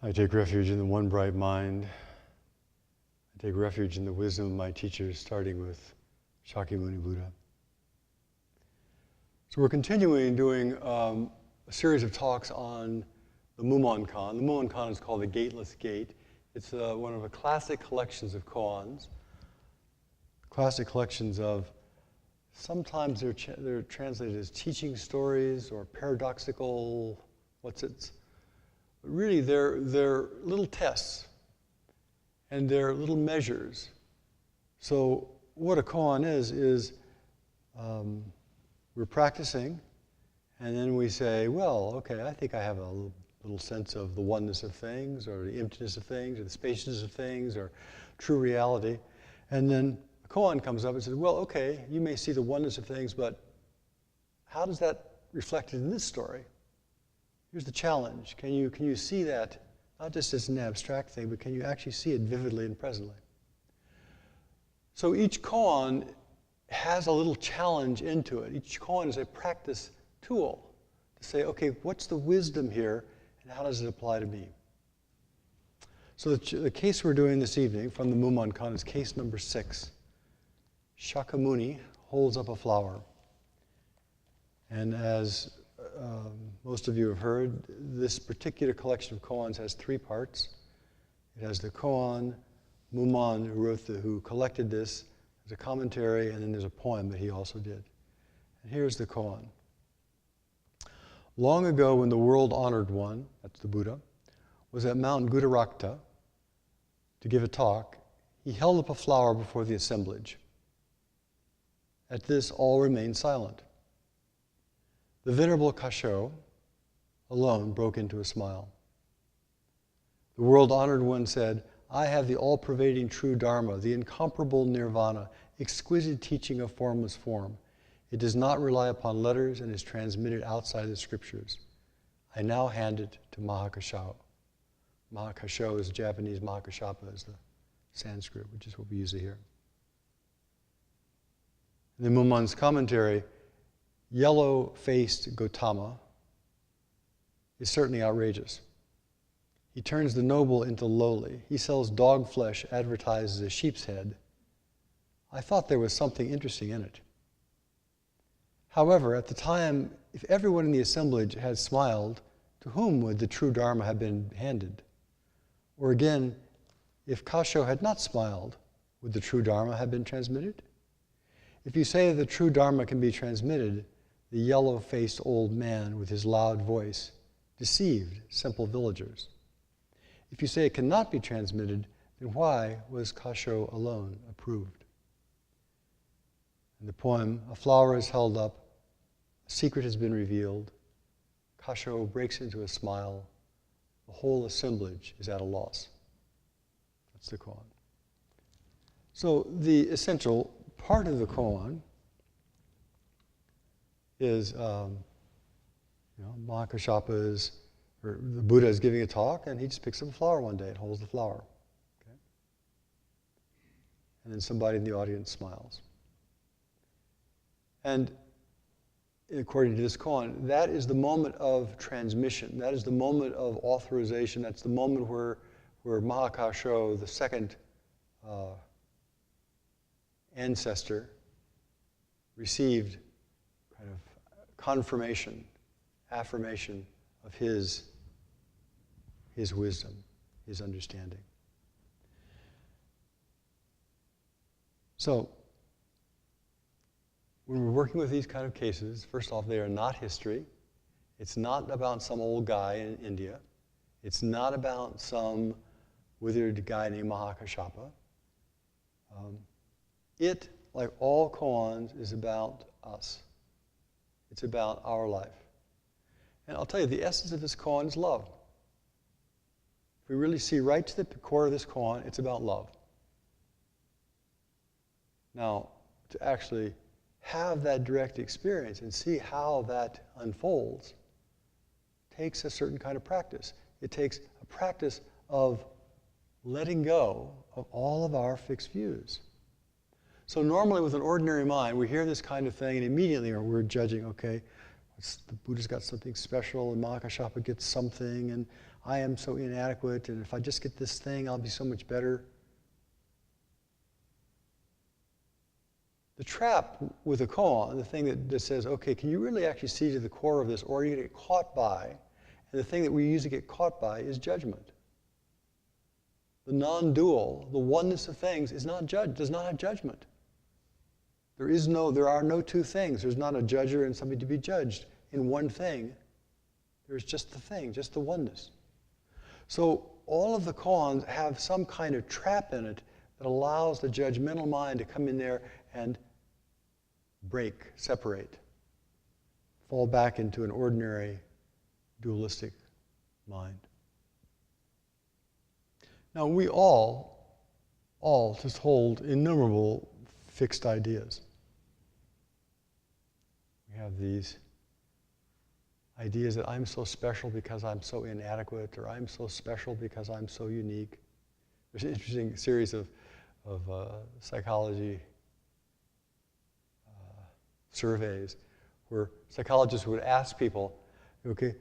I take refuge in the one bright mind. I take refuge in the wisdom of my teachers, starting with Shakyamuni Buddha. So we're continuing doing a series of talks on the Mumonkan. The Mumonkan is called the Gateless Gate. It's one of the classic collections of koans. Classic collections of, sometimes they're translated as teaching stories or paradoxical, really they're little tests and they're little measures. So what a koan is we're practicing and then we say, well, okay, I think I have a little sense of the oneness of things or the emptiness of things or the spaciousness of things or true reality. And then a koan comes up and says, well, okay, you may see the oneness of things, but how does that reflect in this story? Here's the challenge. Can you see that, not just as an abstract thing, but can you actually see it vividly and presently? So each koan has a little challenge into it. Each koan is a practice tool to say, okay, what's the wisdom here, and how does it apply to me? So the case we're doing this evening from the Mumonkan is case number 6. Shakyamuni holds up a flower. And as most of you have heard, this particular collection of koans has 3 parts. It has the koan, Mumon, who collected this, as a commentary, and then there's a poem that he also did. And here's the koan. Long ago, when the world-honored one, that's the Buddha, was at Mount Grdhrakuta to give a talk, he held up a flower before the assemblage. At this, all remained silent. The Venerable Kasho alone broke into a smile. The world-honored one said, I have the all-pervading true Dharma, the incomparable Nirvana, exquisite teaching of formless form. It does not rely upon letters and is transmitted outside the scriptures. I now hand it to Mahakashyapa. Mahakashyapa is Japanese, Mahakashyapa is the Sanskrit, which is what we usually hear. In the Mumon's commentary, yellow-faced Gautama is certainly outrageous. He turns the noble into lowly. He sells dog flesh advertised as a sheep's head. I thought there was something interesting in it. However, at the time, if everyone in the assemblage had smiled, to whom would the true Dharma have been handed? Or again, if Kasho had not smiled, would the true Dharma have been transmitted? If you say that the true Dharma can be transmitted, the yellow-faced old man with his loud voice deceived simple villagers. If you say it cannot be transmitted, then why was Kasho alone approved? In the poem, a flower is held up, a secret has been revealed, Kasho breaks into a smile, the whole assemblage is at a loss. That's the koan. So the essential part of the koan is, Mahakashyapa or the Buddha is giving a talk, and he just picks up a flower one day and holds the flower. Okay? And then somebody in the audience smiles. And according to this koan, that is the moment of transmission. That is the moment of authorization. That's the moment where Mahakasho, the second ancestor, received kind of confirmation, affirmation of his wisdom, his understanding. So, when we're working with these kind of cases, first off, they are not history. It's not about some old guy in India. It's not about some withered guy named Mahakashyapa. It, like all koans, is about us. It's about our life. And I'll tell you, the essence of this koan is love. If we really see right to the core of this koan, it's about love. Now, to actually have that direct experience and see how that unfolds takes a certain kind of practice. It takes a practice of letting go of all of our fixed views. So normally with an ordinary mind, we hear this kind of thing and immediately we're judging, okay, the Buddha's got something special, and Mahakashyapa gets something, and I am so inadequate, and if I just get this thing, I'll be so much better. The trap with a koan, the thing that says, okay, can you really actually see to the core of this, or are you going to get caught by? And the thing that we usually get caught by is judgment. The non-dual, the oneness of things, does not have judgment. There are no two things. There's not a judger and something to be judged in one thing. There's just the thing, just the oneness. So all of the koans have some kind of trap in it that allows the judgmental mind to come in there and break, separate, fall back into an ordinary dualistic mind. Now we all just hold innumerable fixed ideas. We have these ideas that I'm so special because I'm so inadequate, or I'm so special because I'm so unique. There's an interesting series of psychology surveys where psychologists would ask people, okay,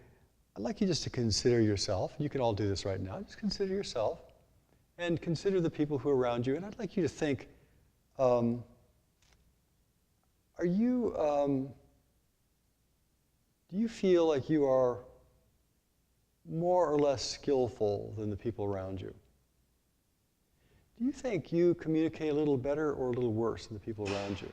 I'd like you just to consider yourself. You can all do this right now. Just consider yourself and consider the people who are around you. And I'd like you to think, do you feel like you are more or less skillful than the people around you? Do you think you communicate a little better or a little worse than the people around you?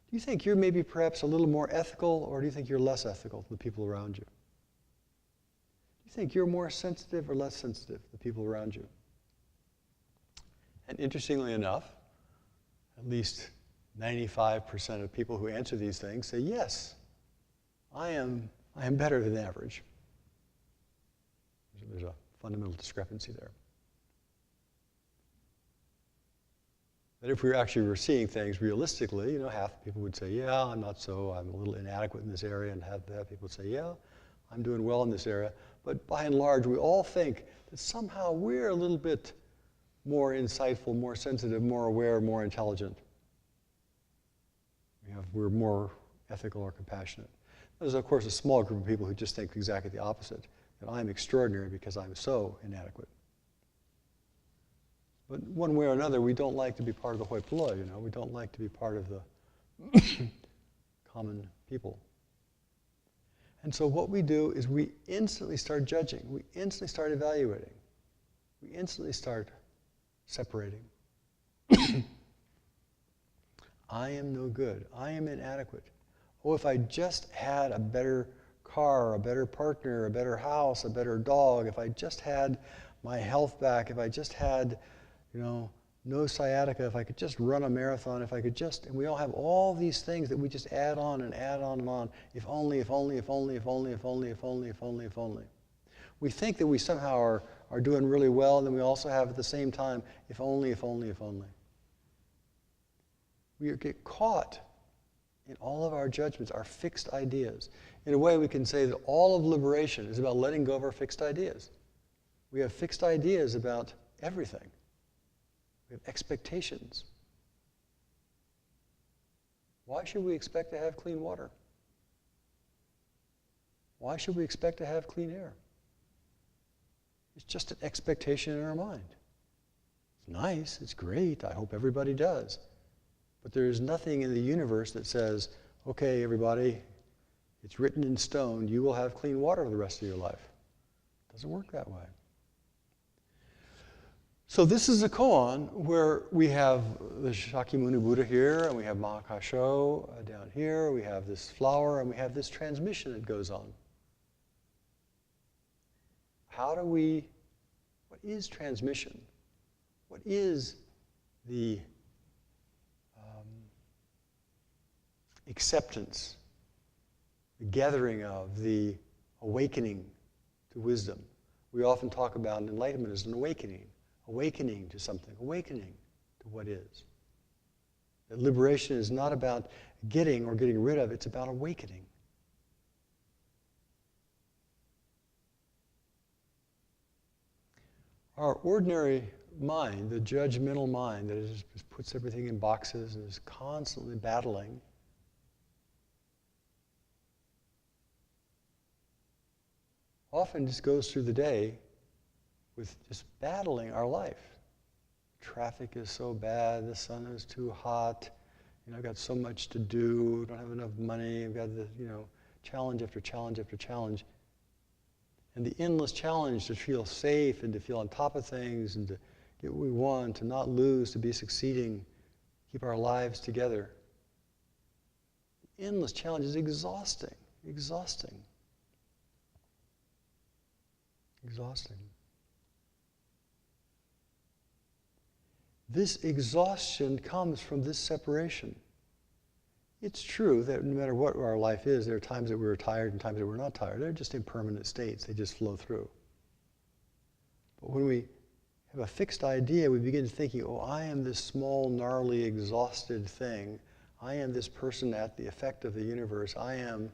Do you think you're maybe perhaps a little more ethical, or do you think you're less ethical than the people around you? Do you think you're more sensitive or less sensitive than the people around you? And interestingly enough, at least 95% of people who answer these things say, yes, I am better than average. There's a fundamental discrepancy there. That if we actually were seeing things realistically, half the people would say, yeah, I'm a little inadequate in this area, and half people would say, yeah, I'm doing well in this area. But by and large, we all think that somehow we're a little bit more insightful, more sensitive, more aware, more intelligent. We're more ethical or compassionate. There's, of course, a small group of people who just think exactly the opposite, that I'm extraordinary because I'm so inadequate. But one way or another, we don't like to be part of the hoi polloi, We don't like to be part of the common people. And so what we do is we instantly start judging. We instantly start evaluating. We instantly start separating. I am no good. I am inadequate. Oh, if I just had a better car, a better partner, a better house, a better dog, if I just had my health back, if I just had, no sciatica, if I could just run a marathon, if I could just, and we all have all these things that we just add on and add on and on. If only, if only, if only, if only, if only, if only, if only, if only. We think that we somehow are doing really well, and then we also have at the same time, if only, if only, if only. We get caught in all of our judgments, our fixed ideas. In a way, we can say that all of liberation is about letting go of our fixed ideas. We have fixed ideas about everything. We have expectations. Why should we expect to have clean water? Why should we expect to have clean air? It's just an expectation in our mind. It's nice, it's great, I hope everybody does. But there is nothing in the universe that says, okay, everybody, it's written in stone, you will have clean water for the rest of your life. It doesn't work that way. So this is a koan where we have the Shakyamuni Buddha here, and we have Mahakashyapa down here, we have this flower, and we have this transmission that goes on. What is transmission? What is the acceptance, the gathering of, the awakening to wisdom? We often talk about enlightenment as an awakening to something, awakening to what is. That liberation is not about getting or getting rid of, it's about awakening. Our ordinary mind, the judgmental mind that just puts everything in boxes and is constantly battling, often just goes through the day with just battling our life. Traffic is so bad, the sun is too hot, I've got so much to do, don't have enough money, I've got the, challenge after challenge after challenge. And the endless challenge to feel safe and to feel on top of things and to get what we want, to not lose, to be succeeding, keep our lives together. The endless challenge is exhausting, exhausting. This exhaustion comes from this separation. It's true that no matter what our life is, there are times that we're tired and times that we're not tired. They're just impermanent states. They just flow through. But when we have a fixed idea, we begin thinking, oh, I am this small, gnarly, exhausted thing. I am this person at the effect of the universe. I am.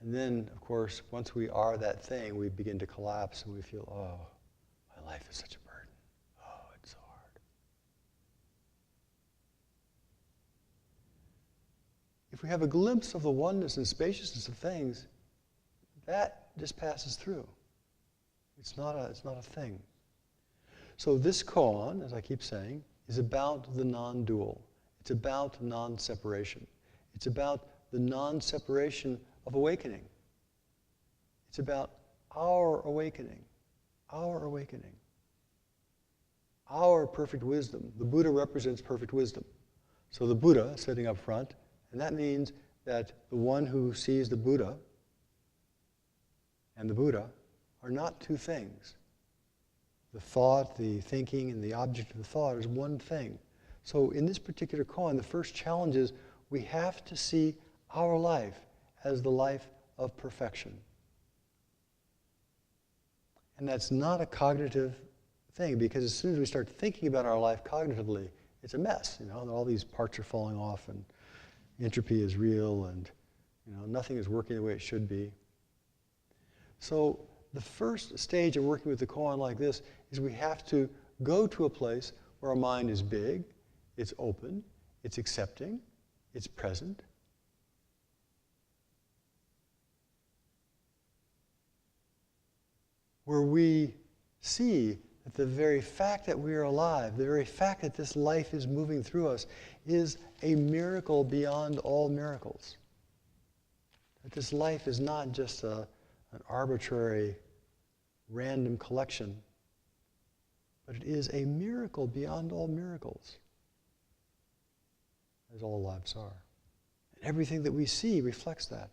And then, of course, once we are that thing, we begin to collapse and we feel, oh, my life is such a burden. Oh, it's so hard. If we have a glimpse of the oneness and spaciousness of things, that just passes through. It's not a thing. So this koan, as I keep saying, is about the non-dual. It's about non-separation. It's about the non-separation of awakening. It's about our awakening, our perfect wisdom. The Buddha represents perfect wisdom. So the Buddha sitting up front, and that means that the one who sees the Buddha and the Buddha are not two things. The thought, the thinking, and the object of the thought is one thing. So in this particular koan, the first challenge is we have to see our life as the life of perfection. And that's not a cognitive thing, because as soon as we start thinking about our life cognitively, it's a mess. All these parts are falling off, and entropy is real, and nothing is working the way it should be. So the first stage of working with the koan like this is we have to go to a place where our mind is big, it's open, it's accepting, it's present. Where we see that the very fact that we are alive, the very fact that this life is moving through us, is a miracle beyond all miracles. That this life is not just an arbitrary, random collection, but it is a miracle beyond all miracles, as all lives are. And everything that we see reflects that.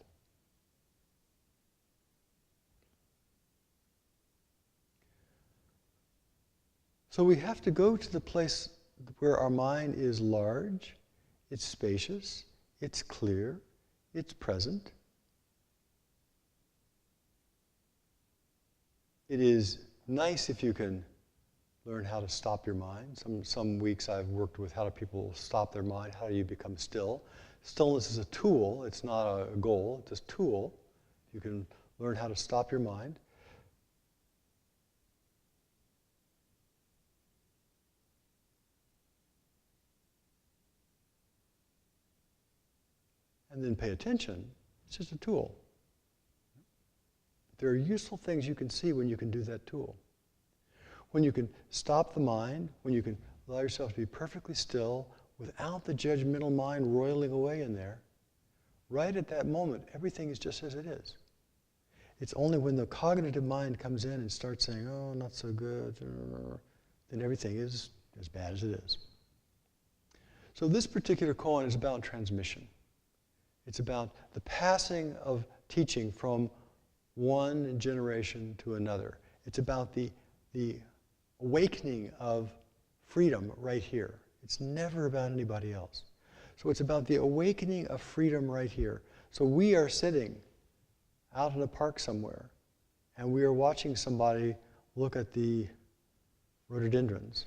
So we have to go to the place where our mind is large, it's spacious, it's clear, it's present. It is nice if you can learn how to stop your mind. Some weeks I've worked with how do people stop their mind, how do you become still. Stillness is a tool, it's not a goal, it's a tool. You can learn how to stop your mind. And then pay attention. It's just a tool. There are useful things you can see when you can do that tool. When you can stop the mind, when you can allow yourself to be perfectly still without the judgmental mind roiling away in there, right at that moment, everything is just as it is. It's only when the cognitive mind comes in and starts saying, oh, not so good, then everything is as bad as it is. So this particular koan is about transmission. It's about the passing of teaching from one generation to another. It's about the awakening of freedom right here. It's never about anybody else. So it's about the awakening of freedom right here. So we are sitting out in a park somewhere, and we are watching somebody look at the rhododendrons.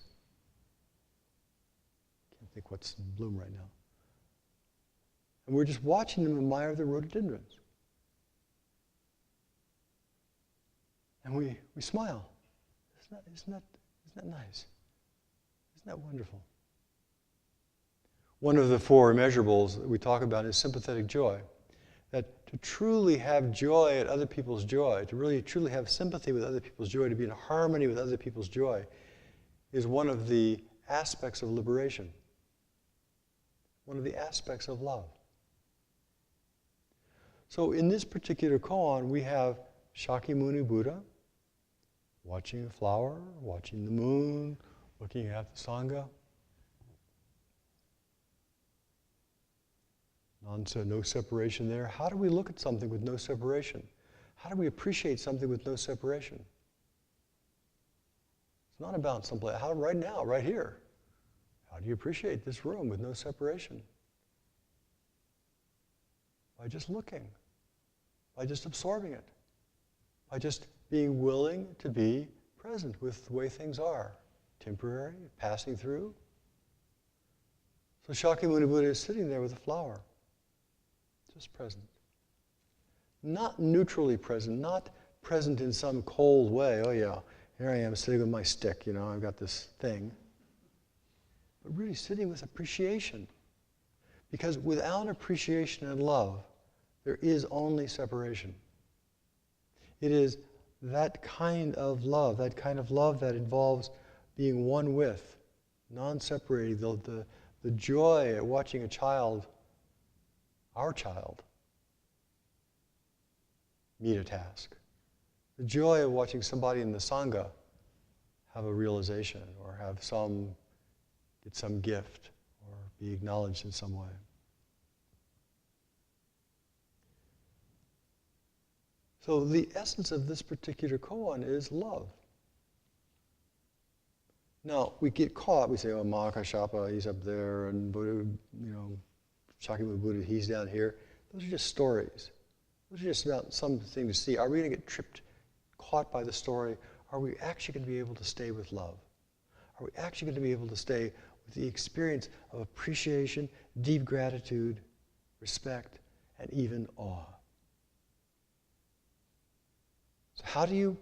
Can't think what's in bloom right now. And we're just watching them admire the rhododendrons. And we smile. Isn't that nice? Isn't that wonderful? One of the four immeasurables that we talk about is sympathetic joy. That to truly have joy at other people's joy, to really truly have sympathy with other people's joy, to be in harmony with other people's joy, is one of the aspects of liberation, one of the aspects of love. So in this particular koan, we have Shakyamuni Buddha watching a flower, watching the moon, looking at the Sangha. No separation there. How do we look at something with no separation? How do we appreciate something with no separation? It's not about someplace. How right now, right here? How do you appreciate this room with no separation? By just looking, by just absorbing it, by just being willing to be present with the way things are, temporary, passing through. So Shakyamuni Buddha is sitting there with a flower, just present. Not neutrally present, not present in some cold way. Oh yeah, here I am sitting with my stick, I've got this thing. But really sitting with appreciation. Because without appreciation and love, there is only separation. It is that kind of love that involves being one with, non-separated, the joy at watching a child, our child, meet a task. The joy of watching somebody in the Sangha have a realization or get some gift or be acknowledged in some way. So the essence of this particular koan is love. Now, we get caught, we say, oh, Mahakashyapa, he's up there, and Buddha, Shakyamuni Buddha, he's down here. Those are just stories. Those are just about something to see. Are we going to get caught by the story? Are we actually going to be able to stay with love? Are we actually going to be able to stay with the experience of appreciation, deep gratitude, respect, and even awe? So how do you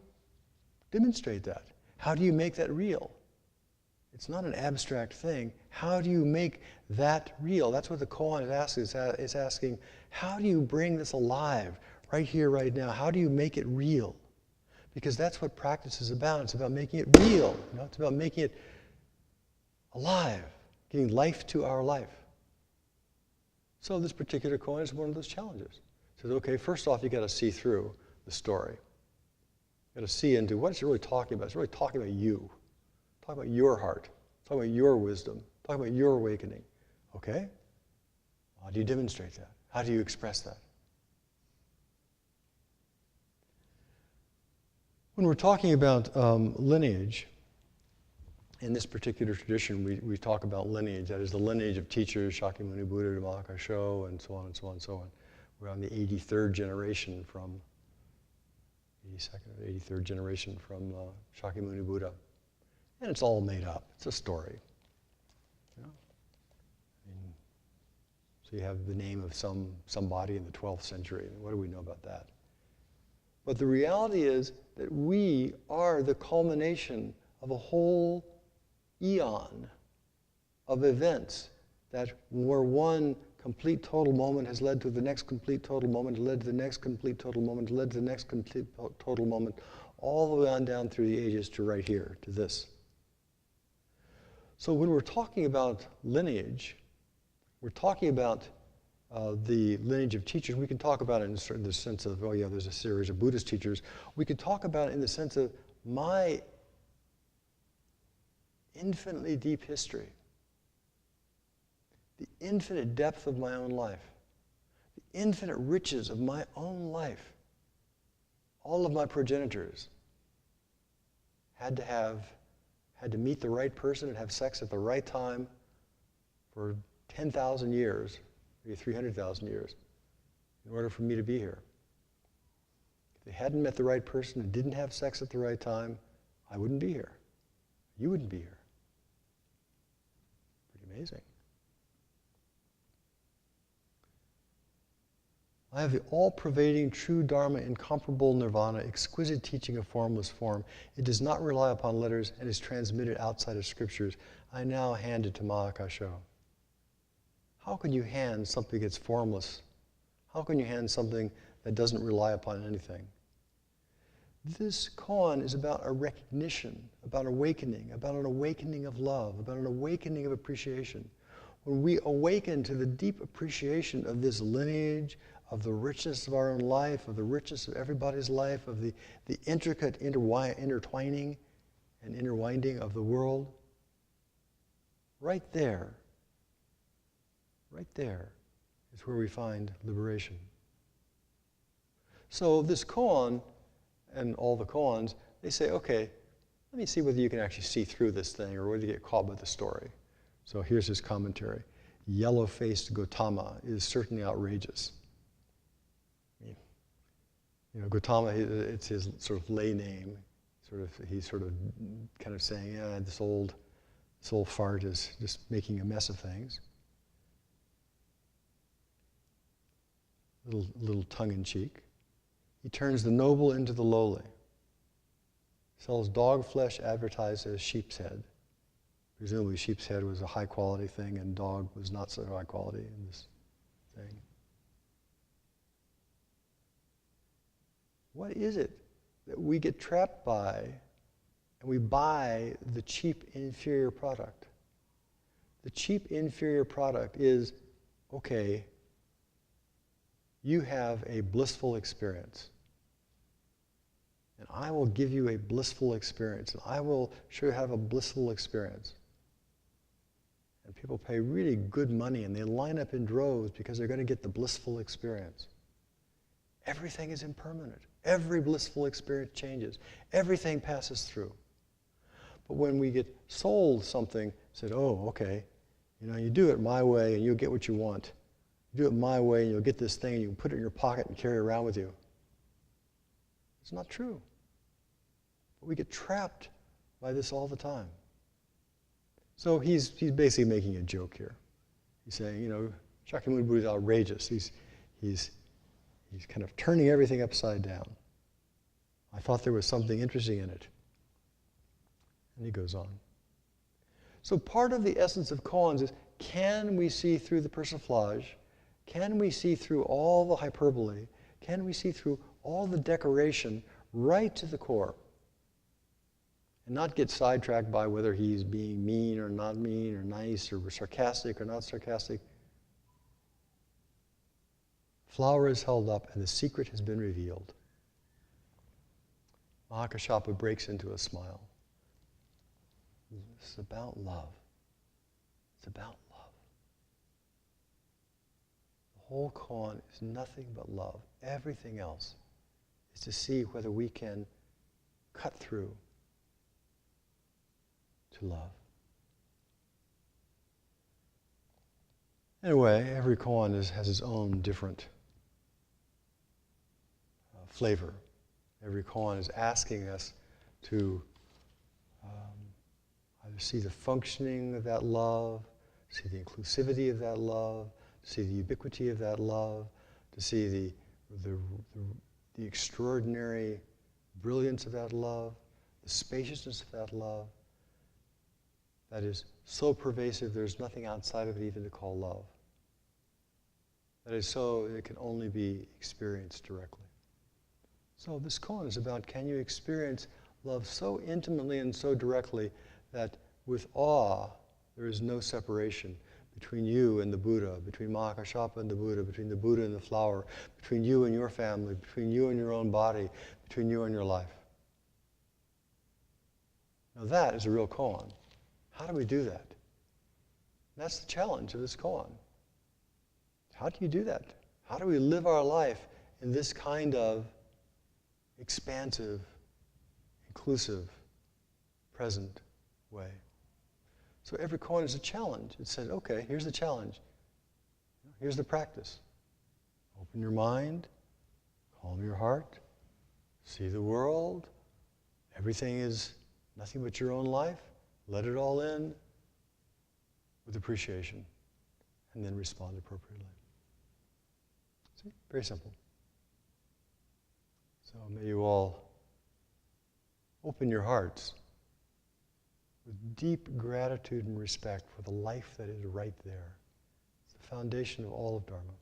demonstrate that? How do you make that real? It's not an abstract thing. How do you make that real? That's what the koan is asking. It's asking, how do you bring this alive right here, right now? How do you make it real? Because that's what practice is about. It's about making it real. It's about making it alive, giving life to our life. So this particular koan is one of those challenges. It says, okay, first off, you got to see through the story. You got to see into what it's really talking about. It's really talking about you. Talking about your heart. Talking about your wisdom. Talking about your awakening. Okay? How do you demonstrate that? How do you express that? When we're talking about lineage, in this particular tradition, we talk about lineage. That is the lineage of teachers, Shakyamuni Buddha, Mahakashyapa, and so on and so on and so on. We're on the 83rd generation from 82nd or 83rd generation from Shakyamuni Buddha. And it's all made up. It's a story. So you have the name of somebody in the 12th century. What do we know about that? But the reality is that we are the culmination of a whole eon of events that where one complete total moment has led to the next complete total moment, led to the next complete total moment, led to the next complete total moment, all the way on down through the ages to right here, to this. So when we're talking about lineage, we're talking about the lineage of teachers. We can talk about it in the sense of, oh yeah, there's a series of Buddhist teachers. We can talk about it in the sense of my infinitely deep history, the infinite depth of my own life, the infinite riches of my own life. All of my progenitors had to meet the right person and have sex at the right time for 10,000 years, maybe 300,000 years, in order for me to be here. If they hadn't met the right person and didn't have sex at the right time, I wouldn't be here. You wouldn't be here. Pretty amazing. I have the all-pervading true Dharma, incomparable nirvana, exquisite teaching of formless form. It does not rely upon letters and is transmitted outside of scriptures. I now hand it to Mahakashyapa. How can you hand something that's formless? How can you hand something that doesn't rely upon anything? This koan is about a recognition, about awakening, about an awakening of love, about an awakening of appreciation. When we awaken to the deep appreciation of this lineage, of the richness of our own life, of the richness of everybody's life, of the intricate intertwining and interwinding of the world, right there is where we find liberation. So this koan, and all the koans, they say, okay, let me see whether you can actually see through this thing or whether you get caught by the story. So here's his commentary. Yellow-faced Gautama is certainly outrageous. You know, Gautama, it's his sort of lay name. He's sort of kind of saying, yeah, this old fart is just making a mess of things. Little tongue-in-cheek. He turns the noble into the lowly. Sells dog flesh advertised as sheep's head. Presumably sheep's head was a high quality thing and dog was not so high quality in this thing. What is it that we get trapped by and we buy the cheap inferior product? The cheap inferior product is, okay, you have a blissful experience. And I will give you a blissful experience. And I will show you how to have a blissful experience. And people pay really good money and they line up in droves because they're going to get the blissful experience. Everything is impermanent. Every blissful experience changes. Everything passes through. But when we get sold something, said, oh, okay, you know, you do it my way and you'll get what you want. You do it my way and you'll get this thing and you can put it in your pocket and carry it around with you. It's not true. But we get trapped by this all the time. So he's basically making a joke here. He's saying, you know, Shakyamuni Buddha is outrageous. He's kind of turning everything upside down. I thought there was something interesting in it. And he goes on. So part of the essence of koans is, can we see through the persiflage? Can we see through all the hyperbole? Can we see through all the decoration right to the core? And not get sidetracked by whether he's being mean or not mean or nice or sarcastic or not sarcastic. Flower is held up and the secret has been revealed. Mahakashyapa breaks into a smile. This is about love. It's about love. The whole koan is nothing but love. Everything else is to see whether we can cut through to love. Anyway, every koan has its own different flavor. Every koan is asking us to either see the functioning of that love, see the inclusivity of that love, see the ubiquity of that love, to see the extraordinary brilliance of that love, the spaciousness of that love, that is so pervasive there's nothing outside of it even to call love. That is so it can only be experienced directly. So this koan is about, can you experience love so intimately and so directly that with awe there is no separation between you and the Buddha, between Mahakashyapa and the Buddha, between the Buddha and the flower, between you and your family, between you and your own body, between you and your life. Now that is a real koan. How do we do that? That's the challenge of this koan. How do you do that? How do we live our life in this kind of expansive, inclusive, present way? So every koan is a challenge. It says, okay, here's the challenge. Here's the practice. Open your mind, calm your heart, see the world. Everything is nothing but your own life. Let it all in with appreciation and then respond appropriately. See? Very simple. So may you all open your hearts with deep gratitude and respect for the life that is right there. It's the foundation of all of Dharma.